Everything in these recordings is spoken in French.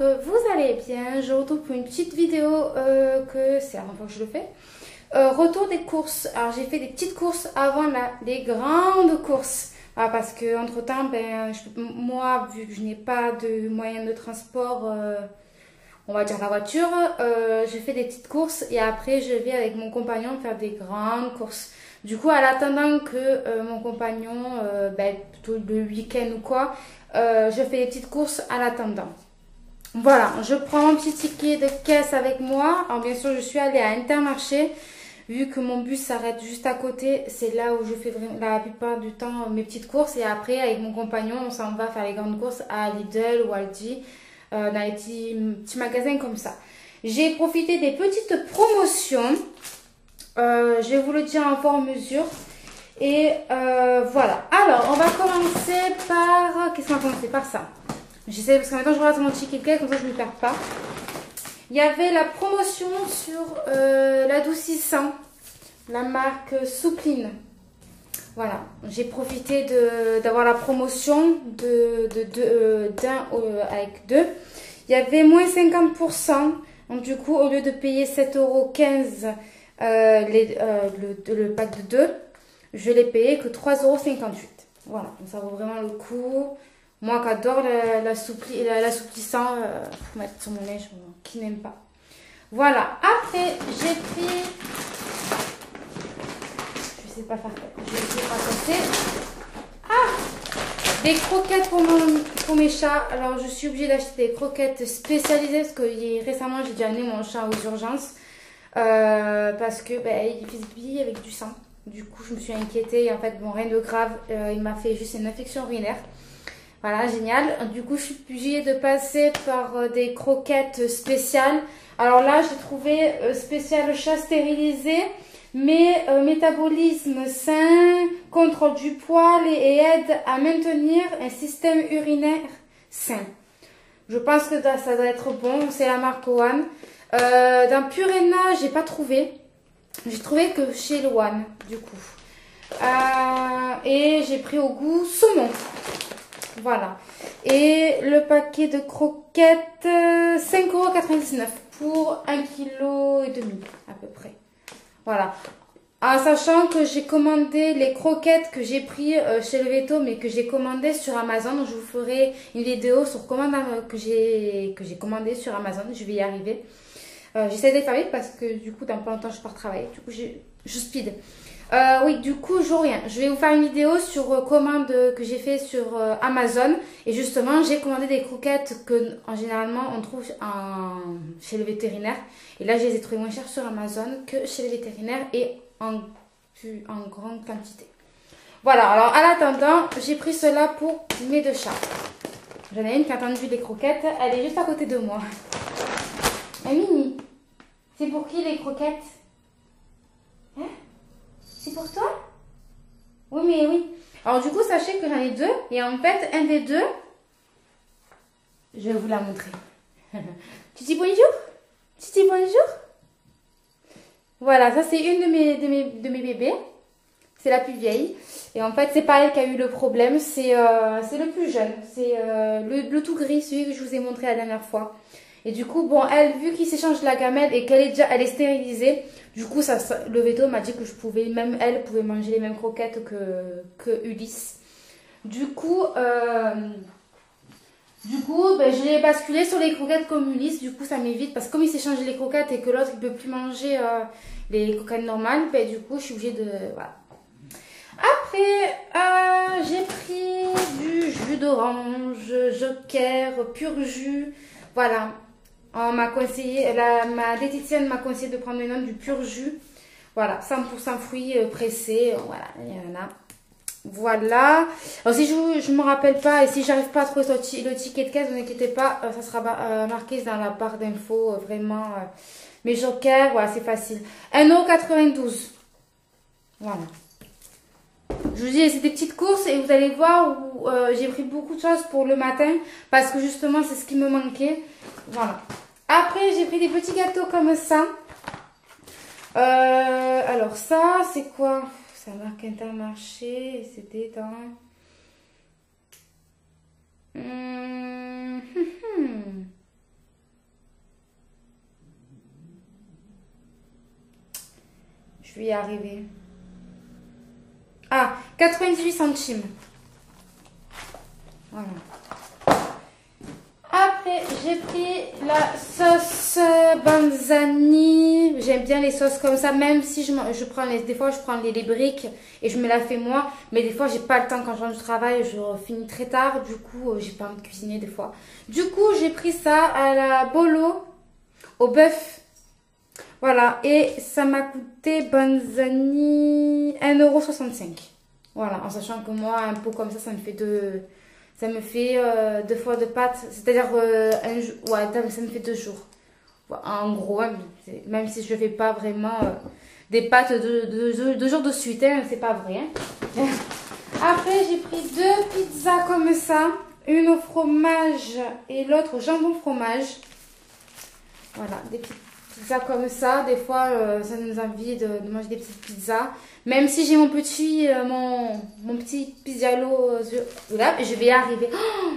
que vous allez bien. Je retrouve pour une petite vidéo que c'est la première fois que je le fais. Retour des courses. Alors j'ai fait des petites courses avant les grandes courses. Ah, parce que entre temps, moi, vu que je n'ai pas de moyen de transport, on va dire la voiture, je fais des petites courses et après je vais avec mon compagnon faire des grandes courses. Du coup, en attendant que mon compagnon, plutôt le week-end ou quoi, je fais des petites courses en attendant. Voilà, je prends mon petit ticket de caisse avec moi. Alors bien sûr, je suis allée à Intermarché. Vu que mon bus s'arrête juste à côté, c'est là où je fais vraiment, la plupart du temps mes petites courses. Et après, avec mon compagnon, on s'en va faire les grandes courses à Lidl ou Aldi, dans les petits magasins comme ça. J'ai profité des petites promotions. Je vais vous le dire en fort mesure. Et voilà. Alors, on va commencer par... Qu'est-ce qu'on va commencer par ça? J'essaie parce que maintenant je regarde mon ticket de caisse, comme ça je ne me perds pas. Il y avait la promotion sur l'adoucissant, la marque Soupline. Voilà, j'ai profité d'avoir la promotion d'un avec deux. Il y avait moins 50%. Donc du coup, au lieu de payer 7,15 € le pack de 2, je l'ai payé que 3,58 €. Voilà, donc ça vaut vraiment le coup. Moi qui adore l'assouplissant pour mettre sur mon linge, qui n'aime pas. Voilà, après j'ai pris... Je sais pas faire ça. Je vais pas casser. Ah, des croquettes pour mes chats. Alors je suis obligée d'acheter des croquettes spécialisées parce que récemment j'ai dû amener mon chat aux urgences. Parce que il faisait pipi avec du sang. Du coup je me suis inquiétée et en fait bon rien de grave. Il m'a fait juste une infection urinaire. Voilà, génial. Du coup, je suis obligée de passer par des croquettes spéciales. Alors là, j'ai trouvé spécial chat stérilisé, mais métabolisme sain, contrôle du poil et aide à maintenir un système urinaire sain. Je pense que ça doit être bon. C'est la marque One. Dans Purina, j'ai pas trouvé. J'ai trouvé que chez le One, du coup. Et j'ai pris au goût saumon. Voilà. Et le paquet de croquettes, 5,99 € pour 1,5 kg à peu près. Voilà. En sachant que j'ai commandé les croquettes que j'ai pris chez le Veto, mais que j'ai commandé sur Amazon. Donc je vous ferai une vidéo sur commande que j'ai commandé sur Amazon. Je vais y arriver. J'essaie de faire vite parce que du coup, dans pas longtemps, je pars travailler. Du coup, je speed. Oui, du coup, je vais vous faire une vidéo sur commande que j'ai fait sur Amazon. Et justement, j'ai commandé des croquettes que généralement on trouve chez le vétérinaire. Et là, je les ai trouvées moins chères sur Amazon que chez le vétérinaire et en grande quantité. Voilà, alors en attendant, j'ai pris cela pour mes deux chats. J'en ai une qui a attendu les croquettes. Elle est juste à côté de moi. Mini, c'est pour qui les croquettes? Hein? C'est pour toi? Oui, mais oui. Alors, du coup, sachez que j'en ai deux. Et en fait, un des deux, je vais vous la montrer. Tu dis bonjour? Tu dis bonjour? Voilà, ça, c'est une de mes bébés. C'est la plus vieille. Et en fait, c'est pas elle qui a eu le problème. C'est le plus jeune. C'est le tout gris, celui que je vous ai montré la dernière fois. Et du coup, bon, elle, vu qu'il s'échange la gamelle et qu'elle elle est stérilisée, du coup, le Veto m'a dit que même elle pouvait manger les mêmes croquettes que Ulysse. Du coup, je l'ai basculé sur les croquettes comme Ulysse. Du coup, ça m'évite parce que comme il s'échange les croquettes et que l'autre il peut plus manger les croquettes normales, du coup, je suis obligée de... Voilà. Après, j'ai pris du jus d'orange, Joker, pur jus. Voilà. On m'a conseillé, ma diététicienne m'a conseillé de prendre maintenant du pur jus. Voilà, 100% fruits pressés. Voilà, il y en a. Voilà. Alors si je ne me rappelle pas et si j'arrive pas à trouver le ticket de caisse, ne vous inquiétez pas, ça sera marqué dans la barre d'infos. Vraiment, mes jokers, voilà, c'est facile. 1,92 €. Voilà. Je vous dis, c'est des petites courses et vous allez voir où j'ai pris beaucoup de choses pour le matin parce que justement, c'est ce qui me manquait. Voilà. Après, j'ai pris des petits gâteaux comme ça. Alors ça, c'est quoi? Ça marque Intermarché et c'était dans... Je vais y arriver. Ah, 98 centimes. Voilà. Après, j'ai pris la sauce Banzani. J'aime bien les sauces comme ça, même si je prends des fois je prends les briques et je me la fais moi. Mais des fois, j'ai pas le temps quand je rentre du travail, je finis très tard. Du coup, j'ai pas envie de cuisiner des fois. Du coup, j'ai pris ça à la bolo, au bœuf. Voilà, et ça m'a coûté Banzani 1,65 €. Voilà, en sachant que moi, un pot comme ça me fait deux fois de pâtes, c'est-à-dire ouais, ça me fait 2 jours. En gros, hein, même si je ne fais pas vraiment des pâtes deux jours de suite, hein, c'est pas vrai. Hein. Après, j'ai pris 2 pizzas comme ça, une au fromage et l'autre au jambon fromage. Voilà, des petites pizzas comme ça. Des fois, ça nous a envie de manger des petites pizzas. Même si j'ai mon petit pizzaiolo là, je vais y arriver. Oh,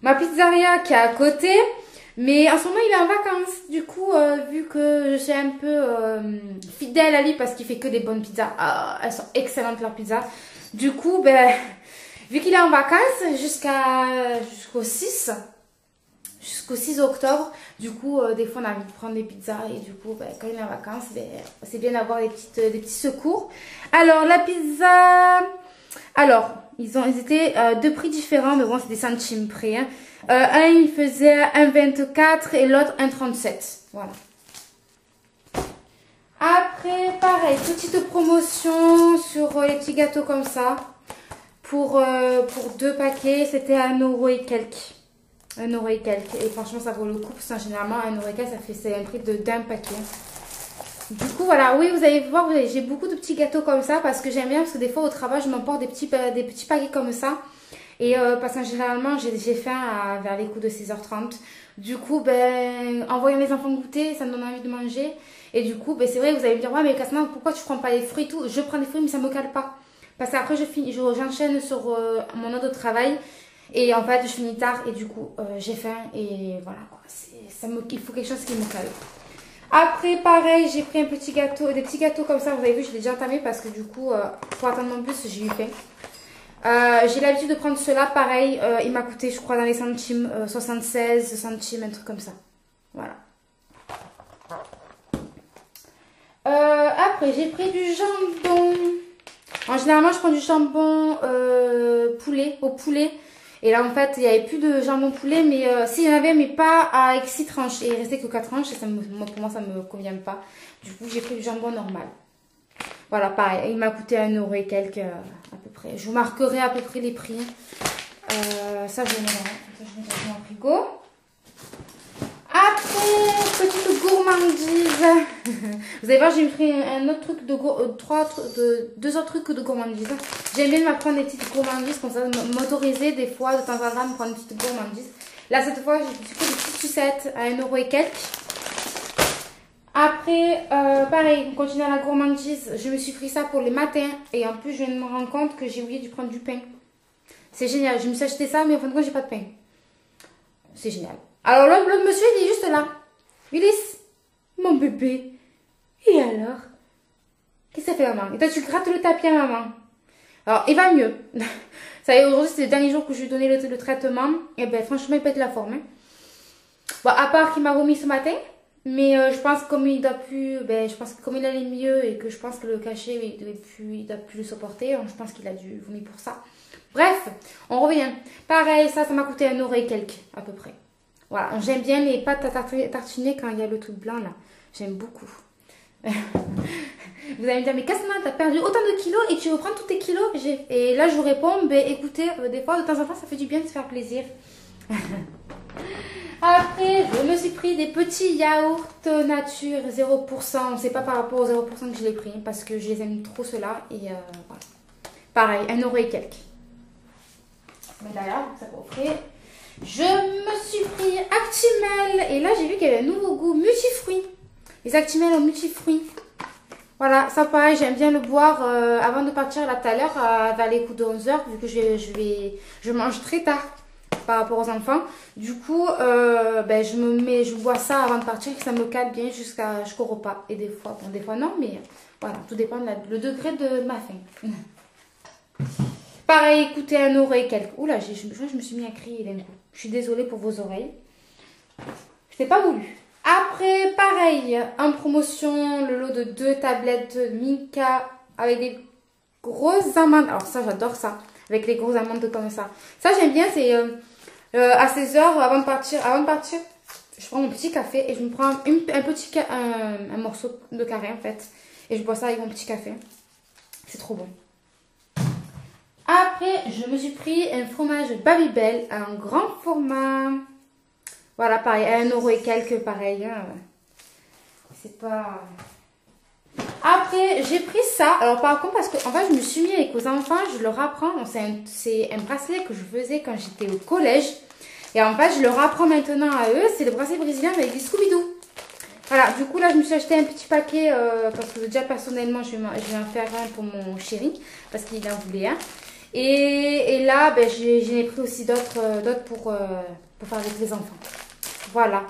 ma pizzeria qui est à côté, mais en ce moment il est en vacances. Du coup, vu que je suis un peu fidèle à lui parce qu'il fait que des bonnes pizzas, elles sont excellentes leurs pizzas. Du coup, ben, vu qu'il est en vacances jusqu'au 6 octobre, du coup, des fois on a envie de prendre des pizzas et du coup, ben, quand il est en vacances, ben, c'est bien d'avoir des petits secours. Alors, la pizza, alors, ils étaient deux prix différents, mais bon, c'est des centimes près. Hein. Un, il faisait 1,24 et l'autre 1,37. Voilà. Après, pareil, petite promotion sur les petits gâteaux comme ça. Pour 2 paquets, c'était 1 € et quelques. 1 € et quelques. Et franchement, ça vaut le coup. Parce que généralement, 1 € et quelques, c'est un prix d'un paquet. Du coup, voilà. Oui, vous allez voir, j'ai beaucoup de petits gâteaux comme ça. Parce que j'aime bien. Parce que des fois, au travail, je m'emporte des petits paquets comme ça. Et parce que généralement, j'ai faim vers les coups de 6h30. Du coup, ben, en voyant les enfants goûter, ça me donne envie de manger. Et du coup, ben, c'est vrai, vous allez me dire, ouais, mais Kasma, pourquoi tu prends pas les fruits et tout? Je prends les fruits, mais ça me cale pas. Parce qu'après, j'enchaîne sur mon autre travail. Et en fait, je finis tard et du coup, j'ai faim et voilà quoi. Il faut quelque chose qui me cale. Après, pareil, j'ai pris des petits gâteaux comme ça. Vous avez vu, je l'ai déjà entamé parce que du coup, pour attendre mon bus, j'ai eu faim. J'ai l'habitude de prendre cela, pareil. Il m'a coûté, je crois, dans les centimes, 76 centimes, un truc comme ça. Voilà. Après, j'ai pris du jambon. Généralement, je prends du jambon au poulet. Et là, en fait, il n'y avait plus de jambon poulet, mais s'il y en avait, mais pas avec 6 tranches. Et il restait que 4 tranches, et pour moi, ça ne me convient pas. Du coup, j'ai pris du jambon normal. Voilà, pareil, il m'a coûté 1 € et quelques, à peu près. Je vous marquerai à peu près les prix. Ça, je vais mettre dans mon frigo. Après, petite gourmandise. Vous allez voir, j'ai pris un autre truc deux autres trucs de gourmandise. J'aime bien m'apprendre des petites gourmandises comme ça, m'autoriser des fois de temps en temps à me prendre une petite gourmandise. Là, cette fois, j'ai pris des petites sucettes à 1 € et quelques. Après, pareil, on continue à la gourmandise. Je me suis pris ça pour les matins. Et en plus, je viens de me rendre compte que j'ai oublié de prendre du pain. C'est génial. Je me suis acheté ça, mais en fin de compte, j'ai pas de pain. C'est génial. Alors l'autre monsieur, il est juste là. Ulysse, mon bébé. Et alors? Qu'est-ce que ça fait, maman? Et toi, tu grattes le tapis à maman. Alors, il va mieux. Ça y est, aujourd'hui, c'est le dernier jour que je lui ai donné le traitement. Et ben, franchement, il pète la forme. Hein. Bon, à part qu'il m'a vomi ce matin. Mais je pense que comme il doit plus, ben, je pense que comme il allait mieux et que je pense que le cachet, il doit plus le supporter. Je pense qu'il a dû vomir pour ça. Bref, on revient. Pareil, ça m'a coûté 1 € et quelques, à peu près. Voilà, j'aime bien les pâtes à tartiner quand il y a le truc blanc là. J'aime beaucoup. Vous allez me dire, mais Kasma, t'as perdu autant de kilos et tu reprends tous tes kilos? Et là, je vous réponds, ben écoutez, des fois, de temps en temps, ça fait du bien de se faire plaisir. Après, je me suis pris des petits yaourts nature 0%. On ne sait pas par rapport aux 0% que je l'ai pris parce que je les aime trop ceux-là. Et voilà. Pareil, 1 € et quelques. Mais d'ailleurs, ça va offrir. Je me suis pris Actimel. Et là, j'ai vu qu'il y avait un nouveau goût multifruits. Les Actimel au multifruits. Voilà, ça pareil, j'aime bien le boire avant de partir là tout à l'heure vers les coups de 11h. Vu que je mange très tard. par rapport aux enfants. Du coup, je bois ça avant de partir, que ça me cale bien jusqu'au repas. Et des fois non, mais voilà, tout dépend le degré de ma faim. Pareil, écoutez, 1 € et quelques. Oula, je me suis mis à crier d'un coup. Je suis désolée pour vos oreilles. Je n'ai pas voulu. Après, pareil, en promotion, le lot de 2 tablettes Milka avec des grosses amandes. Alors ça, j'adore ça. Avec les grosses amandes comme ça. Ça, j'aime bien. C'est à 16 h avant de partir, je prends mon petit café et je me prends un morceau de carré en fait. Et je bois ça avec mon petit café. C'est trop bon. Après, je me suis pris un fromage Babybel, un grand format. Voilà, pareil, à 1 € et quelques, pareil. Hein. C'est pas... Après, j'ai pris ça. Alors, par contre, parce que en fait, je me suis mis avec aux enfants, je leur apprends. C'est un bracelet que je faisais quand j'étais au collège. Et en fait, je leur apprends maintenant à eux. C'est le bracelet brésilien avec des Scooby-Doo. Voilà, du coup, là, je me suis acheté un petit paquet. Parce que déjà, personnellement, je vais en faire un pour mon chéri. Parce qu'il en voulait un. Et là, j'en ai pris aussi d'autres pour faire avec les enfants. Voilà.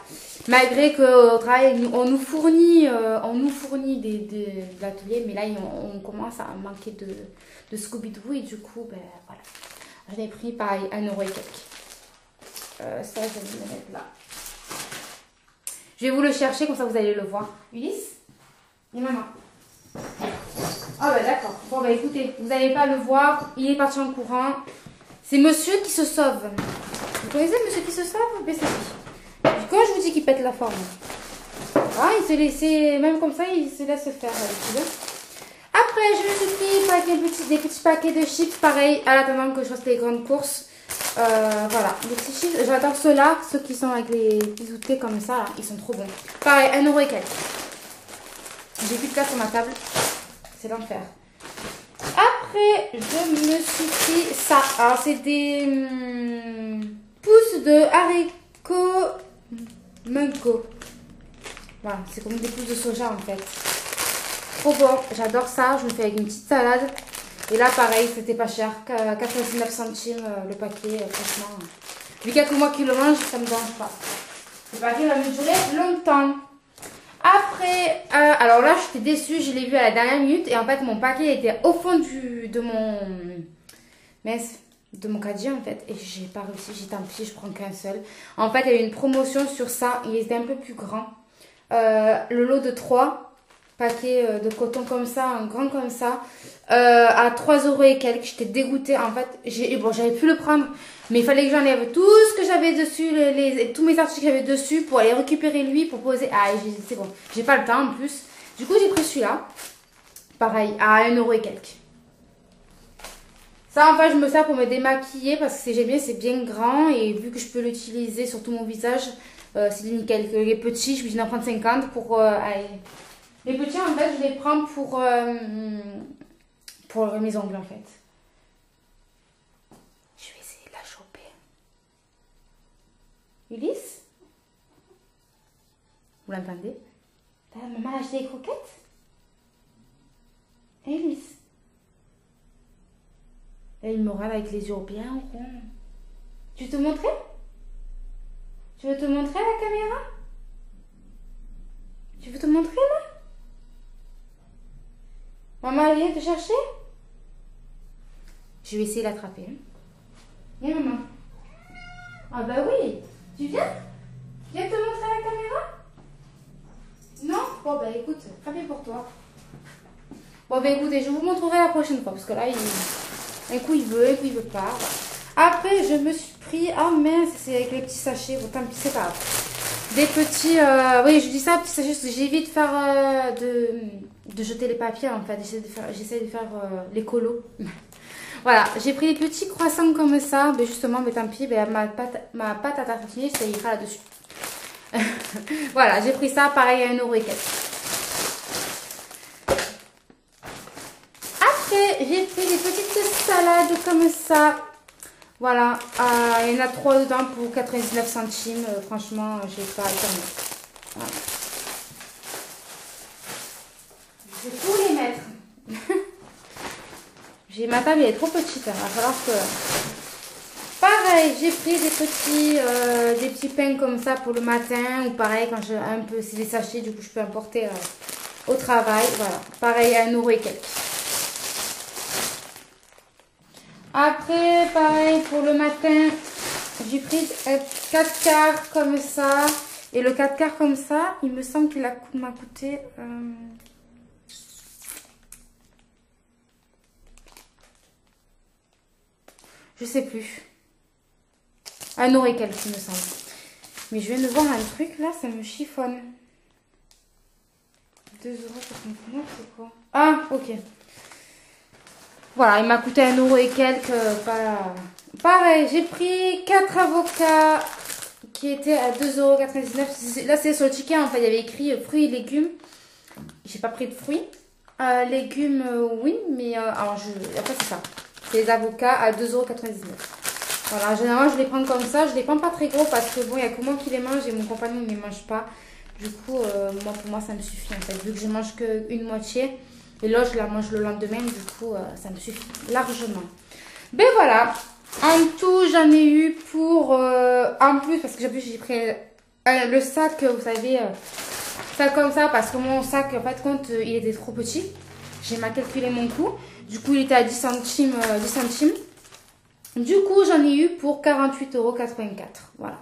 Malgré qu'au travail, on nous fournit de l'atelier, mais là, on commence à manquer de Scooby-Doo. Et du coup, voilà. J'en ai pris, pareil, 1 € et quelques. Ça, je vais le mettre là. Je vais vous le chercher, comme ça, vous allez le voir. Ulysse et maman. Ah d'accord. Bon écoutez, vous n'allez pas le voir, il est parti en courant. C'est monsieur qui se sauve. Vous connaissez monsieur qui se sauve? C'est lui. Quand je vous dis qu'il pète la forme. Ah, il se laisse, même comme ça, il se laisse faire. Après, je me suis pris des petits paquets de chips, pareil, à l'attendant que je fasse les grandes courses. Voilà, les petits chips, j'adore ceux-là, ceux qui sont avec les petits outils comme ça, là, ils sont trop bons. Pareil, 1 € et quelques. J'ai plus de place sur ma table. C'est l'enfer. Après, je me suis pris ça. Alors, c'est des pousses de haricots mango. Voilà, c'est comme des pousses de soja en fait. Trop bon, j'adore ça. Je me fais avec une petite salade. Et là, pareil, c'était pas cher. 99 centimes le paquet. Franchement, vu qu'il y a que moi qui le mange, ça me dérange pas. Le paquet va me durer longtemps. Après, alors là, j'étais déçue, je l'ai vu à la dernière minute. Et en fait, mon paquet était au fond de mon caddie en fait. Et j'ai pas réussi, j'ai tant pis, je prends qu'un seul. En fait, il y avait une promotion sur ça, il était un peu plus grand. Le lot de 3 paquets de coton comme ça, un grand comme ça, à 3 € et quelques. J'étais dégoûtée en fait. J'avais pu le prendre, mais il fallait que j'enlève tout ce que j'avais dessus, tous mes articles que j'avais dessus pour aller récupérer lui, pour poser. Ah, c'est bon, j'ai pas le temps en plus. Du coup, j'ai pris celui-là, pareil, à 1 € et quelques. Ça, en fait, je me sers pour me démaquiller parce que j'aime bien, c'est bien grand et vu que je peux l'utiliser sur tout mon visage, c'est nickel. Les petits, je vais en prendre 50 pour... Les petits, en fait, je les prends pour mes ongles, en fait. Je vais essayer de la choper. Ulysse? Vous l'entendez? Maman a acheté des croquettes? Ulysse? Et il me regarde avec les yeux bien ronds. Tu veux te montrer? Tu veux te montrer à la caméra? Tu veux te montrer là? Maman, elle vient te chercher? Je vais essayer de l'attraper. Hein. Viens, maman. Ah bah oui. Tu viens? Viens te montrer à la caméra? Non? Bon bah écoute, très bien pour toi. Bon bah écoutez, je vous montrerai la prochaine fois parce que là, un coup il veut, un coup il veut pas. Après, je me suis pris... Ah mince, c'est avec les petits sachets. Bon, tant pis, c'est pas grave. Des petits... Oui, je dis ça, petits sachets, parce que j'évite de faire... de jeter les papiers, en fait. J'essaie de faire les colos. Voilà, j'ai pris des petits croissants comme ça. Mais justement, mais tant pis, ma pâte à tartiner, ça ira là-dessus. Voilà, j'ai pris ça, pareil, à 1 € et quelques. Après, j'ai pris des petites salades comme ça. Voilà, il y en a 3 dedans pour 99 centimes. Franchement, j'ai pas étonné. Voilà. Je vais tous les mettre. Ma table elle est trop petite. Il va falloir que... Pareil. pareil, j'ai pris des petits pains comme ça pour le matin. Ou pareil, quand j'ai un peu, c'est des sachets, du coup je peux emporter au travail. Voilà, pareil, à 1 € et quelques. Après, pareil, pour le matin, j'ai pris un 4 quarts comme ça. Et le 4 quarts comme ça, il me semble qu'il m'a coûté... je sais plus. 1 € et quelques, il me semble. Mais je viens de voir un truc, là, ça me chiffonne. 2 € c'est quoi? Ah, ok. Voilà, il m'a coûté 1 € et quelques. Pareil, j'ai pris 4 avocats qui étaient à 2,99 €. Là, c'est sur le ticket, en fait, il y avait écrit fruits et légumes. J'ai pas pris de fruits. Légumes, oui, mais alors, après, c'est ça. C'est les avocats à 2,99 €. Voilà, généralement, je les prends comme ça. Je les prends pas très gros parce que, bon, il y a que moi qui les mange et mon compagnon ne les mange pas. Du coup, pour moi, ça me suffit, en fait. Vu que je mange qu'une moitié. Et là, je la mange le lendemain. Du coup, ça me suffit largement. Ben voilà. En tout, j'en ai eu pour... en plus, parce que j'ai pris le sac, vous savez, ça comme ça. Parce que mon sac, en fait, compte, il était trop petit. J'ai mal calculé mon coût. Du coup, il était à 10 centimes. 10 centimes. Du coup, j'en ai eu pour 48,84 €. Voilà.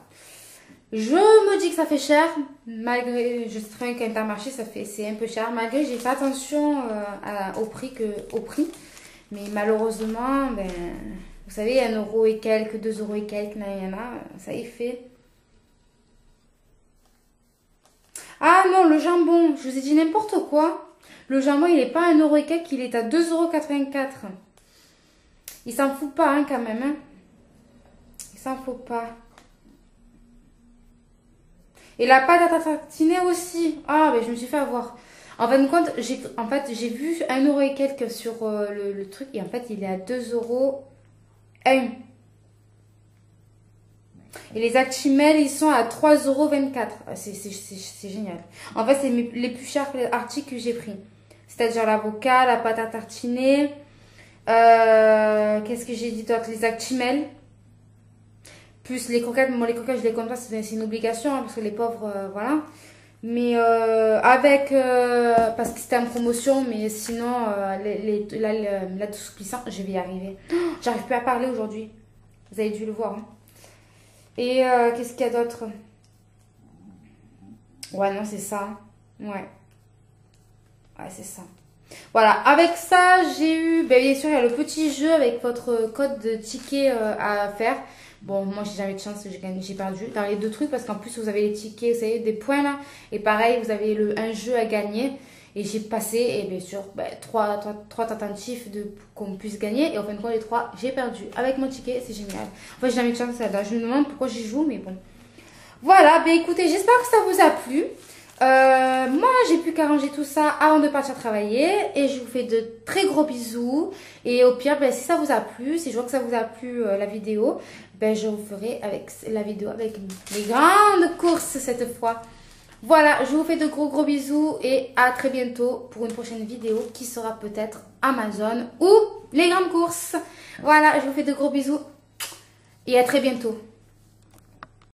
Je me dis que ça fait cher. Malgré, je sais très bien qu'Intermarché, c'est un peu cher. Malgré, j'ai fait attention au prix. Mais malheureusement, ben, vous savez, 1 € et quelques, 2 € et quelques, il y en a, ça y fait. Ah non, le jambon, je vous ai dit n'importe quoi. Le jambon, il n'est pas à 1 € et quelques, il est à 2,84 €. Il s'en fout pas, hein, quand même. Hein. Il s'en fout pas. Et la pâte à tartiner aussi. Ah, ben je me suis fait avoir. En fin de compte, j'ai vu 1 € et quelques sur le truc. Et en fait, il est à 2 € 1. Et les Actimel, ils sont à 3,24 €. C'est génial. En fait, c'est les plus chers articles que j'ai pris. C'est-à-dire l'avocat, la pâte à tartiner. Qu'est-ce que j'ai dit d'autre? Les Actimel. Plus les croquettes. Moi, les croquettes, je les compte pas. C'est une obligation. Hein, parce que les pauvres, voilà. Mais parce que c'était en promotion. Mais sinon, l'assouplissant, je vais y arriver. J'arrive plus à parler aujourd'hui. Vous avez dû le voir. Hein. Et qu'est-ce qu'il y a d'autre? Ouais, non, c'est ça. Ouais. Ouais, c'est ça. Voilà, avec ça, j'ai eu, ben, bien sûr, il y a le petit jeu avec votre code de ticket à faire. Bon, moi, j'ai jamais de chance, j'ai perdu dans les deux trucs parce qu'en plus, vous avez les tickets, vous savez, des points là. Et pareil, vous avez un jeu à gagner. Et j'ai passé, et bien sûr, ben, trois tentatives qu'on puisse gagner. Et en fin de compte, les 3, j'ai perdu. Avec mon ticket, c'est génial. Enfin, j'ai jamais de chance là. Je me demande pourquoi j'y joue, mais bon. Voilà, ben écoutez, j'espère que ça vous a plu. Moi, j'ai plus qu'à ranger tout ça avant de partir travailler. Et je vous fais de très gros bisous. Et au pire, ben, si ça vous a plu, si je vois que ça vous a plu la vidéo, ben, je vous ferai avec la vidéo avec les grandes courses cette fois. Voilà, je vous fais de gros bisous et à très bientôt pour une prochaine vidéo qui sera peut-être Amazon ou les grandes courses. Voilà, je vous fais de gros bisous et à très bientôt.